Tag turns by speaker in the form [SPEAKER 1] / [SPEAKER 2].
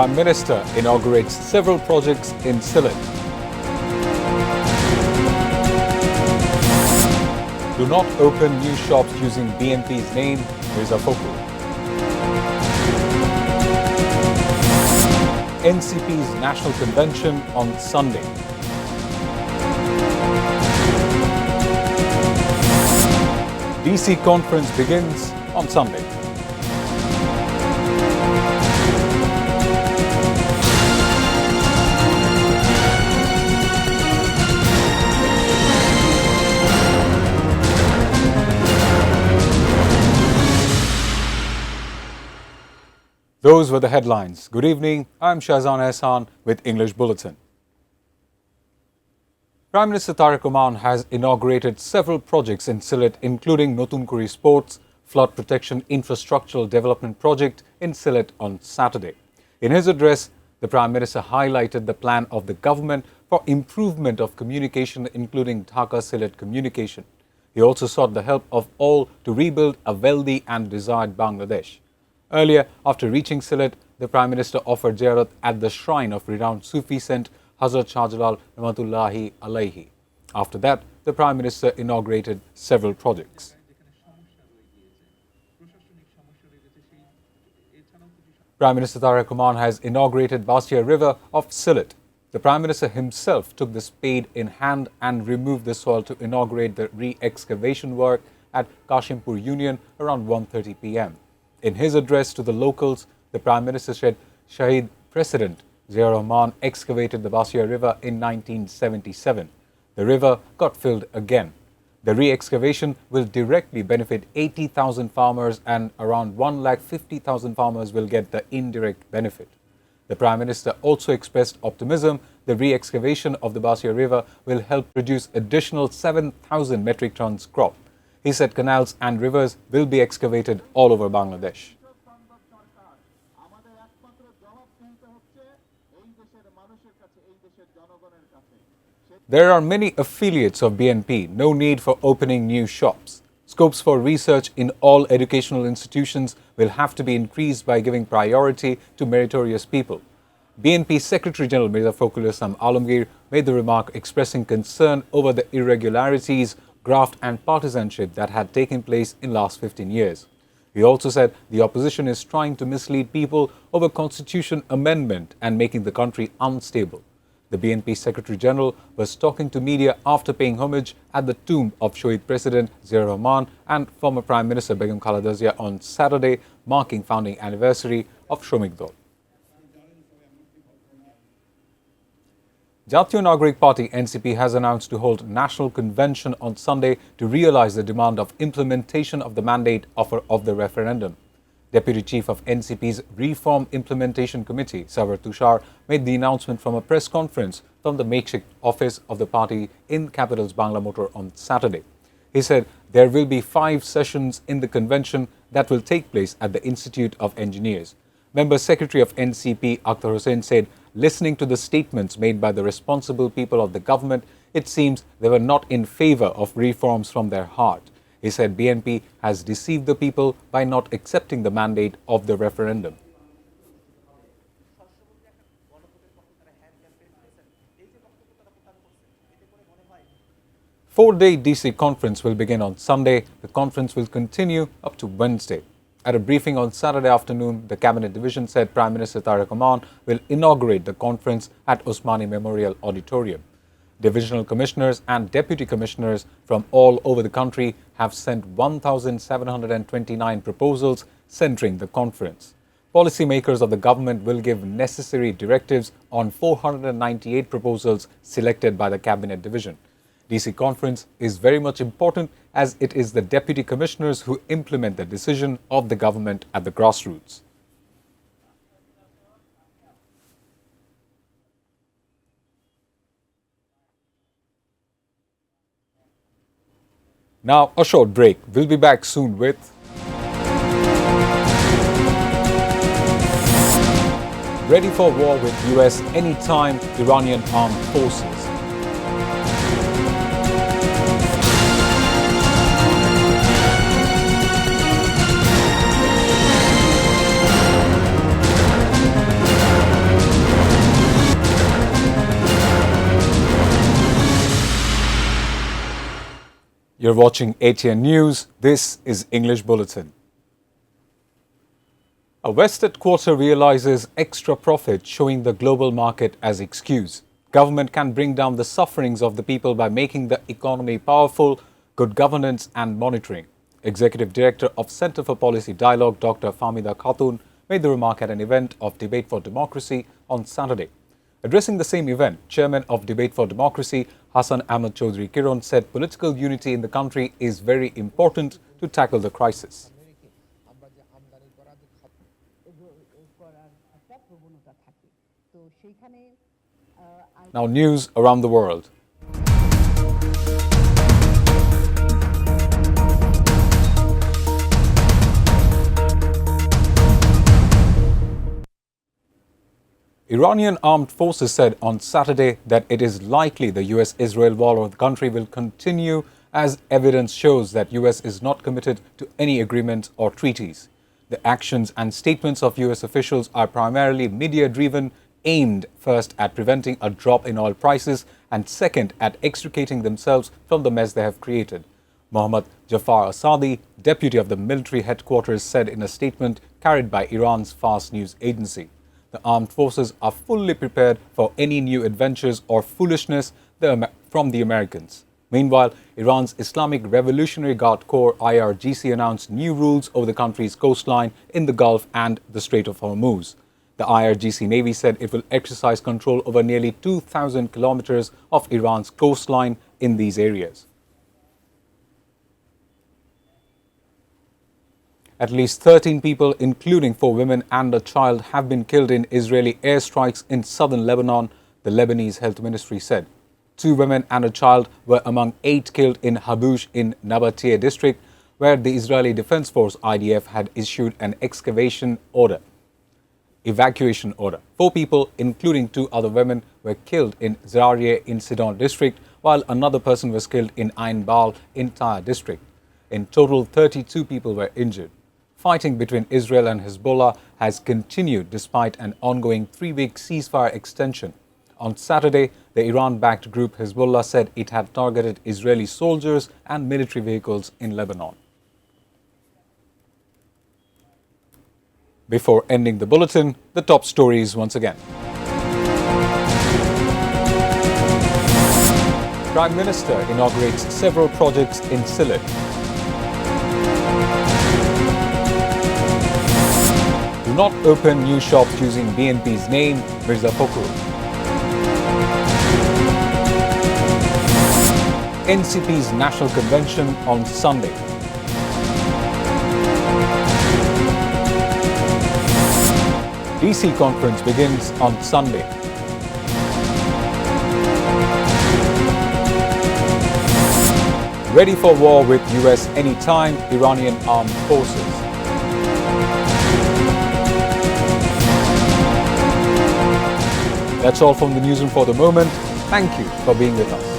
[SPEAKER 1] Prime Minister inaugurates several projects in Sylhet. Do not open new shops using BNP's name, Mirza Fakhrul. NCP's National Convention on Sunday. DC conference begins on Sunday. Those were the headlines. Good evening, I'm Shahzan Ehsan with English Bulletin. Prime Minister Tareq Rahman has inaugurated several projects in Sylhet, including Notun Kori Sports, Flood Protection Infrastructural Development Project in Sylhet on Saturday. In his address, the Prime Minister highlighted the plan of the government for improvement of communication, including Dhaka-Sylhet communication. He also sought the help of all to rebuild a wealthy and desired Bangladesh. Earlier, after reaching Sylhet, the Prime Minister offered ziyarat at the shrine of renowned Sufi saint Hazrat Shah Jalal Rahmatullahi Alayhi. After that, the Prime Minister inaugurated several projects. Prime Minister Tareq Rahman has inaugurated Basia River of Sylhet. The Prime Minister himself took the spade in hand and removed the soil to inaugurate the re-excavation work at Kashimpur Union around 1:30 p.m. In his address to the locals, the Prime Minister said Shahid President Zia Rahman excavated the Basia River in 1977. The river got filled again. The re-excavation will directly benefit 80,000 farmers and around 150,000 farmers will get the indirect benefit. The Prime Minister also expressed optimism the re-excavation of the Basia River will help produce additional 7,000 metric tons crop. He said canals and rivers will be excavated all over Bangladesh. There are many affiliates of BNP, no need for opening new shops. Scopes for research in all educational institutions will have to be increased by giving priority to meritorious people. BNP Secretary General Mirza Fakhrul Islam Alamgir made the remark expressing concern over the irregularities, graft and partisanship that had taken place in last 15 years. He also said the opposition is trying to mislead people over constitution amendment and making the country unstable. The BNP Secretary General was talking to media after paying homage at the tomb of Shohid President Zia Rahman and former Prime Minister Begum Khaleda Zia on Saturday, marking founding anniversary of Shramik Dol. Jatiyo Nagarik Party NCP has announced to hold national convention on Sunday to realise the demand of implementation of the mandate of the referendum. Deputy Chief of NCP's Reform Implementation Committee, Savar Tushar, made the announcement from a press conference from the makeshift office of the party in capital's Bangla Motor on Saturday. He said there will be 5 sessions in the convention that will take place at the Institute of Engineers. Member Secretary of NCP, Akhtar Hussain, said, listening to the statements made by the responsible people of the government, it seems they were not in favour of reforms from their heart. He said BNP has deceived the people by not accepting the mandate of the referendum. Four-day DC conference will begin on Sunday. The conference will continue up to Wednesday. At a briefing on Saturday afternoon, the Cabinet Division said Prime Minister Tareq Rahman will inaugurate the conference at Osmani Memorial Auditorium. Divisional commissioners and deputy commissioners from all over the country have sent 1,729 proposals centering the conference. Policymakers of the government will give necessary directives on 498 proposals selected by the Cabinet Division. DC conference is very much important as it is the deputy commissioners who implement the decision of the government at the grassroots. Now a short break. We'll be back soon with ready for war with US anytime, Iranian armed forces. You're watching ATN News. This is English Bulletin. A West quarter realizes extra profit, showing the global market as excuse. Government can bring down the sufferings of the people by making the economy powerful, good governance and monitoring. Executive Director of Centre for Policy Dialogue, Dr. Famida Khatun, made the remark at an event of Debate for Democracy on Saturday. Addressing the same event, Chairman of Debate for Democracy, Hassan Ahmed Chaudhry Kiron, said political unity in the country is very important to tackle the crisis. Now, news around the world. Iranian armed forces said on Saturday that it is likely the US-Israel war of the country will continue as evidence shows that US is not committed to any agreements or treaties. The actions and statements of US officials are primarily media-driven, aimed first at preventing a drop in oil prices and second at extricating themselves from the mess they have created. Mohammad Jafar Asadi, deputy of the military headquarters, said in a statement carried by Iran's Fars news agency. The armed forces are fully prepared for any new adventures or foolishness from the Americans. Meanwhile, Iran's Islamic Revolutionary Guard Corps IRGC announced new rules over the country's coastline in the Gulf and the Strait of Hormuz. The IRGC Navy said it will exercise control over nearly 2,000 kilometers of Iran's coastline in these areas. At least 13 people, including 4 women and a child, have been killed in Israeli airstrikes in southern Lebanon, the Lebanese health ministry said. 2 women and a child were among 8 killed in Habush in Nabatea district, where the Israeli Defense Force IDF had issued an evacuation order. 4 people, including 2 other women, were killed in Zarieh in Sidon district, while another person was killed in Ain Bal in Tyre district. In total, 32 people were injured. Fighting between Israel and Hezbollah has continued despite an ongoing 3-week ceasefire extension. On Saturday, the Iran-backed group Hezbollah said it had targeted Israeli soldiers and military vehicles in Lebanon. Before ending the bulletin, the top stories once again. Prime Minister inaugurates several projects in Sylhet. Do not open new shops using BNP's name, Mirza Fakhrul. NCP's National Convention on Sunday. DC conference begins on Sunday. Ready for war with US anytime, Iranian armed forces. That's all from the newsroom for the moment. Thank you for being with us.